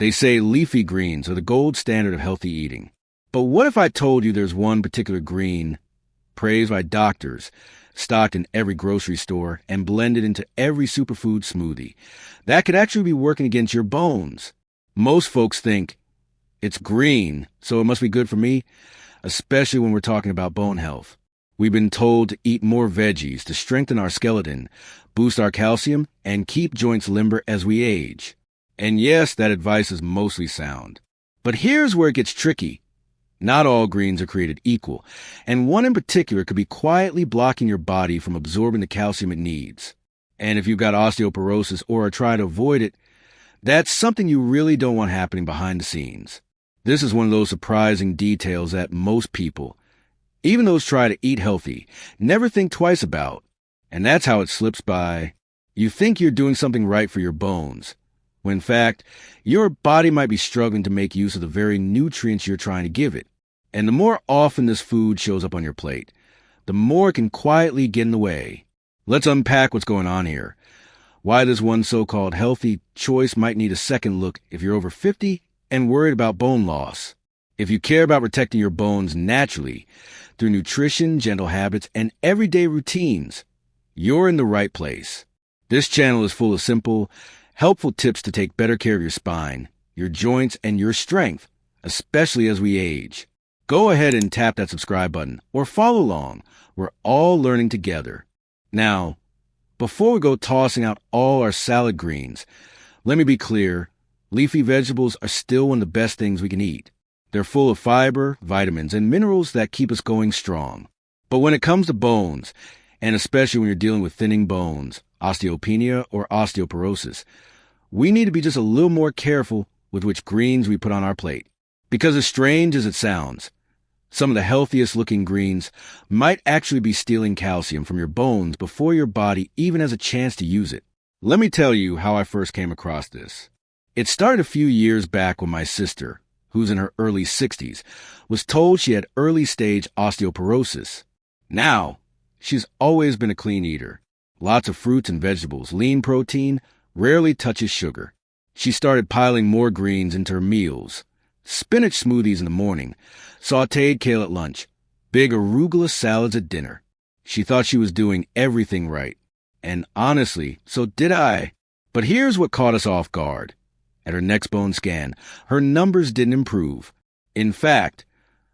They say leafy greens are the gold standard of healthy eating. But what if I told you there's one particular green, praised by doctors, stocked in every grocery store, and blended into every superfood smoothie, that could actually be working against your bones? Most folks think, it's green, so it must be good for me, especially when we're talking about bone health. We've been told to eat more veggies to strengthen our skeleton, boost our calcium, and keep joints limber as we age. And yes, that advice is mostly sound. But here's where it gets tricky. Not all greens are created equal, and one in particular could be quietly blocking your body from absorbing the calcium it needs. And if you've got osteoporosis or are trying to avoid it, that's something you really don't want happening behind the scenes. This is one of those surprising details that most people, even those try to eat healthy, never think twice about. And that's how it slips by. You think you're doing something right for your bones, when in fact, your body might be struggling to make use of the very nutrients you're trying to give it. And the more often this food shows up on your plate, the more it can quietly get in the way. Let's unpack what's going on here. Why this one so-called healthy choice might need a second look if you're over 50 and worried about bone loss. If you care about protecting your bones naturally through nutrition, gentle habits, and everyday routines, you're in the right place. This channel is full of simple, helpful tips to take better care of your spine, your joints, and your strength, especially as we age. Go ahead and tap that subscribe button or follow along. We're all learning together. Now, before we go tossing out all our salad greens, let me be clear, leafy vegetables are still one of the best things we can eat. They're full of fiber, vitamins, and minerals that keep us going strong. But when it comes to bones, and especially when you're dealing with thinning bones, osteopenia, or osteoporosis, we need to be just a little more careful with which greens we put on our plate. Because as strange as it sounds, some of the healthiest looking greens might actually be stealing calcium from your bones before your body even has a chance to use it. Let me tell you how I first came across this. It started a few years back when my sister, who's in her early 60s, was told she had early-stage osteoporosis. Now, she's always been a clean eater. Lots of fruits and vegetables, lean protein, rarely touches sugar. She started piling more greens into her meals. Spinach smoothies in the morning, sautéed kale at lunch, big arugula salads at dinner. She thought she was doing everything right. And honestly, so did I. But here's what caught us off guard. At her next bone scan, her numbers didn't improve. In fact,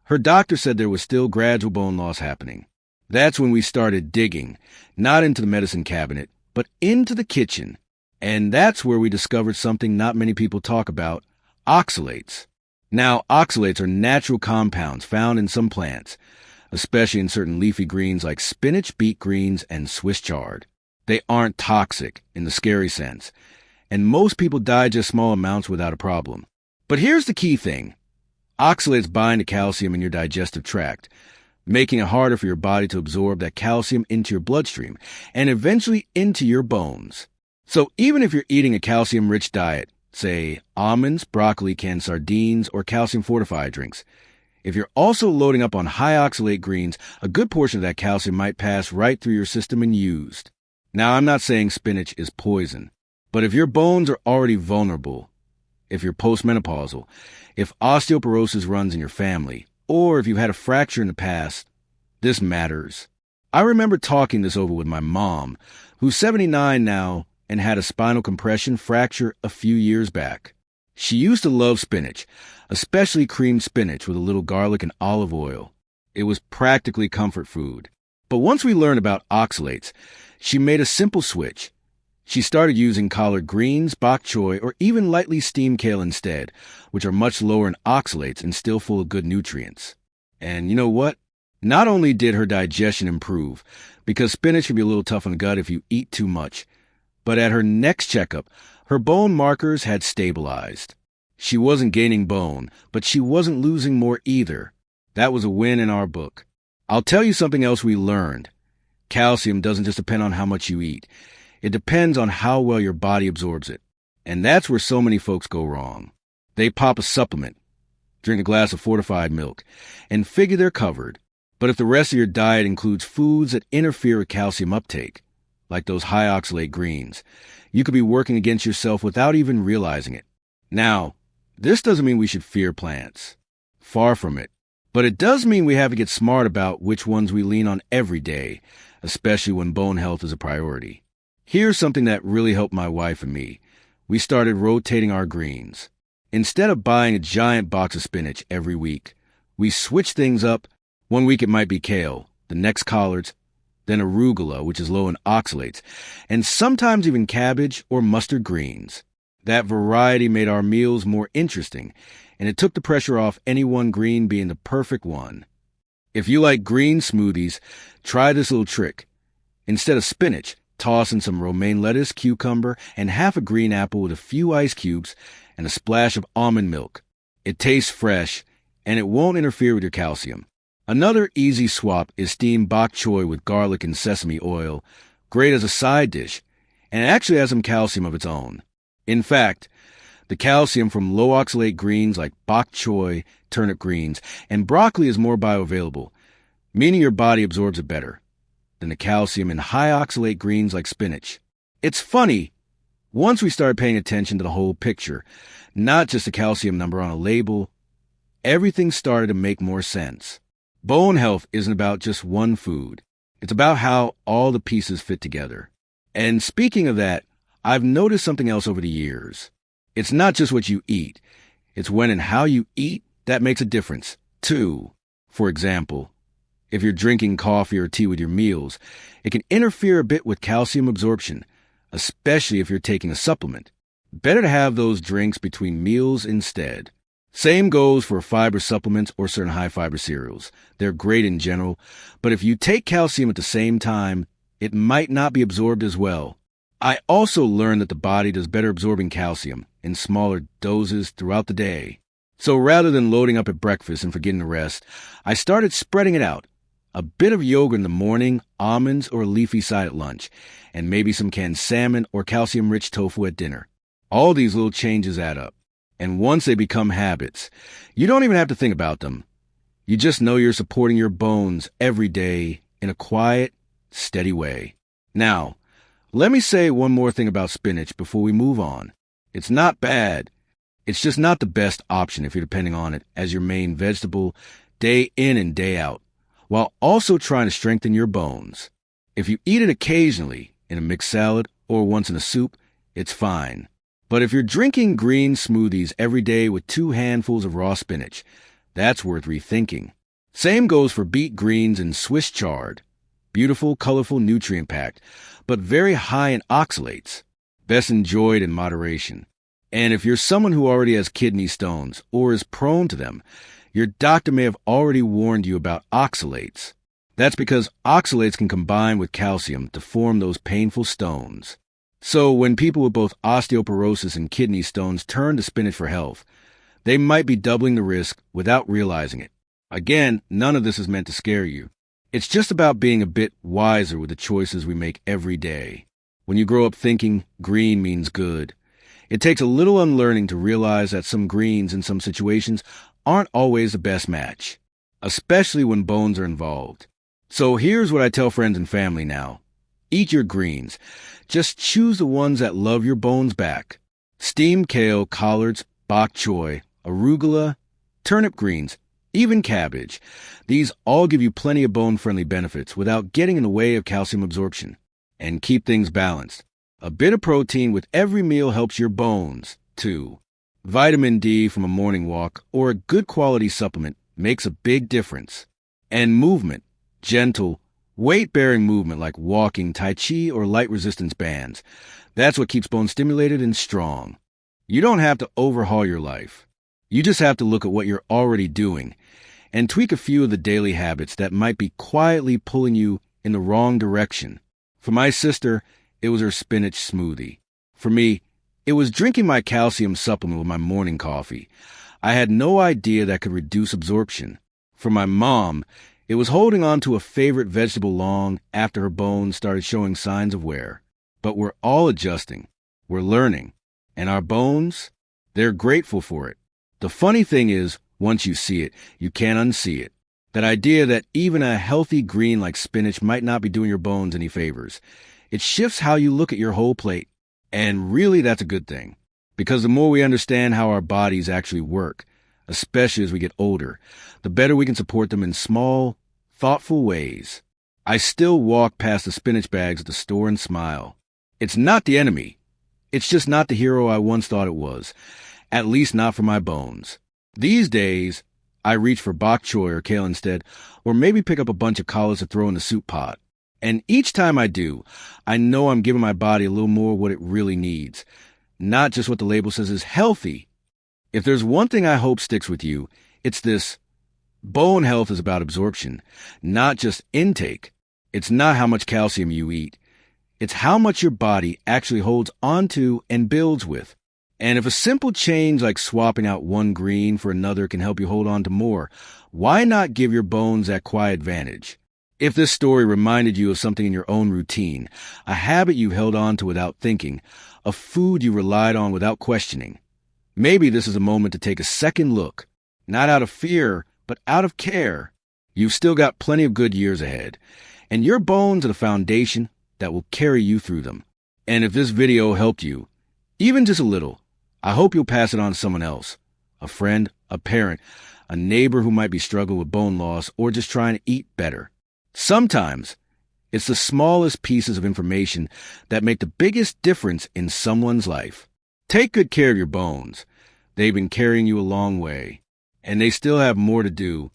her doctor said there was still gradual bone loss happening. That's when we started digging, not into the medicine cabinet, but into the kitchen. And that's where we discovered something not many people talk about, oxalates. Now, oxalates are natural compounds found in some plants, especially in certain leafy greens like spinach, beet greens, and Swiss chard. They aren't toxic in the scary sense, and most people digest small amounts without a problem. But here's the key thing. Oxalates bind to calcium in your digestive tract, making it harder for your body to absorb that calcium into your bloodstream and eventually into your bones. So even if you're eating a calcium-rich diet, say almonds, broccoli, canned sardines, or calcium-fortified drinks, if you're also loading up on high oxalate greens, a good portion of that calcium might pass right through your system and used. Now, I'm not saying spinach is poison, but if your bones are already vulnerable, if you're postmenopausal, if osteoporosis runs in your family, or if you've had a fracture in the past, this matters. I remember talking this over with my mom, who's 79 now and had a spinal compression fracture a few years back. She used to love spinach, especially creamed spinach with a little garlic and olive oil. It was practically comfort food. But once we learned about oxalates, she made a simple switch. She started using collard greens, bok choy, or even lightly steamed kale instead, which are much lower in oxalates and still full of good nutrients. And you know what? Not only did her digestion improve, because spinach can be a little tough on the gut if you eat too much, but at her next checkup, her bone markers had stabilized. She wasn't gaining bone, but she wasn't losing more either. That was a win in our book. I'll tell you something else we learned. Calcium doesn't just depend on how much you eat. It depends on how well your body absorbs it. And that's where so many folks go wrong. They pop a supplement, drink a glass of fortified milk, and figure they're covered. But if the rest of your diet includes foods that interfere with calcium uptake, like those high oxalate greens, you could be working against yourself without even realizing it. Now, This doesn't mean we should fear plants. Far from it. But it does mean we have to get smart about which ones we lean on every day, especially when bone health is a priority. Here's something that really helped my wife and me. We started rotating our greens. Instead of buying a giant box of spinach every week, we switched things up. One week it might be kale, the next collards, then arugula, which is low in oxalates, and sometimes even cabbage or mustard greens. That variety made our meals more interesting, and it took the pressure off any one green being the perfect one. If you like green smoothies, try this little trick. Instead of spinach, toss in some romaine lettuce, cucumber, and half a green apple with a few ice cubes and a splash of almond milk. It tastes fresh, and it won't interfere with your calcium. Another easy swap is steamed bok choy with garlic and sesame oil, great as a side dish, and it actually has some calcium of its own. In fact, the calcium from low oxalate greens like bok choy, turnip greens, and broccoli is more bioavailable, meaning your body absorbs it better than the calcium in high oxalate greens like spinach. It's funny, once we started paying attention to the whole picture, not just the calcium number on a label, everything started to make more sense. Bone health isn't about just one food. It's about how all the pieces fit together. And speaking of that, I've noticed something else over the years. It's not just what you eat. It's when and how you eat that makes a difference, too. For example, if you're drinking coffee or tea with your meals, it can interfere a bit with calcium absorption, especially if you're taking a supplement. Better to have those drinks between meals instead. Same goes for fiber supplements or certain high-fiber cereals. They're great in general, but if you take calcium at the same time, it might not be absorbed as well. I also learned that the body does better absorbing calcium in smaller doses throughout the day. So rather than loading up at breakfast and forgetting the rest, I started spreading it out. A bit of yogurt in the morning, almonds or a leafy side at lunch, and maybe some canned salmon or calcium-rich tofu at dinner. All these little changes add up. And once they become habits, you don't even have to think about them. You just know you're supporting your bones every day in a quiet, steady way. Now, let me say one more thing about spinach before we move on. It's not bad. It's just not the best option if you're depending on it as your main vegetable day in and day out, while also trying to strengthen your bones. If you eat it occasionally in a mixed salad or once in a soup, it's fine. But if you're drinking green smoothies every day with 2 handfuls of raw spinach, that's worth rethinking. Same goes for beet greens and Swiss chard. Beautiful, colorful, nutrient-packed, but very high in oxalates. Best enjoyed in moderation. And if you're someone who already has kidney stones or is prone to them, your doctor may have already warned you about oxalates. That's because oxalates can combine with calcium to form those painful stones. So when people with both osteoporosis and kidney stones turn to spinach for health, they might be doubling the risk without realizing it. Again, none of this is meant to scare you. It's just about being a bit wiser with the choices we make every day. When you grow up thinking green means good, it takes a little unlearning to realize that some greens in some situations aren't always the best match, especially when bones are involved. So here's what I tell friends and family now. Eat your greens. Just choose the ones that love your bones back. Steamed kale, collards, bok choy, arugula, turnip greens, even cabbage. These all give you plenty of bone-friendly benefits without getting in the way of calcium absorption. And keep things balanced. A bit of protein with every meal helps your bones, too. Vitamin D from a morning walk or a good quality supplement makes a big difference. And movement, gentle, weight-bearing movement like walking, tai chi, or light resistance bands. That's what keeps bones stimulated and strong. You don't have to overhaul your life. You just have to look at what you're already doing and tweak a few of the daily habits that might be quietly pulling you in the wrong direction. For my sister, it was her spinach smoothie. For me, it was drinking my calcium supplement with my morning coffee. I had no idea that could reduce absorption. For my mom, it was holding on to a favorite vegetable long after her bones started showing signs of wear. But we're all adjusting. We're learning. And our bones, they're grateful for it. The funny thing is, once you see it, you can't unsee it. That idea that even a healthy green like spinach might not be doing your bones any favors. It shifts how you look at your whole plate. And really, that's a good thing. Because the more we understand how our bodies actually work, especially as we get older, the better we can support them in small, thoughtful ways. I still walk past the spinach bags at the store and smile. It's not the enemy. It's just not the hero I once thought it was, at least not for my bones. These days, I reach for bok choy or kale instead, or maybe pick up a bunch of collards to throw in the soup pot. And each time I do, I know I'm giving my body a little more what it really needs, not just what the label says is healthy. If there's one thing I hope sticks with you, it's this. Bone health is about absorption, not just intake. It's not how much calcium you eat. It's how much your body actually holds onto and builds with. And if a simple change like swapping out one green for another can help you hold on to more, why not give your bones that quiet advantage? If this story reminded you of something in your own routine, a habit you held on to without thinking, a food you relied on without questioning, maybe this is a moment to take a second look, not out of fear, but out of care. You've still got plenty of good years ahead, and your bones are the foundation that will carry you through them. And if this video helped you, even just a little, I hope you'll pass it on to someone else, a friend, a parent, a neighbor who might be struggling with bone loss or just trying to eat better. Sometimes, it's the smallest pieces of information that make the biggest difference in someone's life. Take good care of your bones. They've been carrying you a long way, and they still have more to do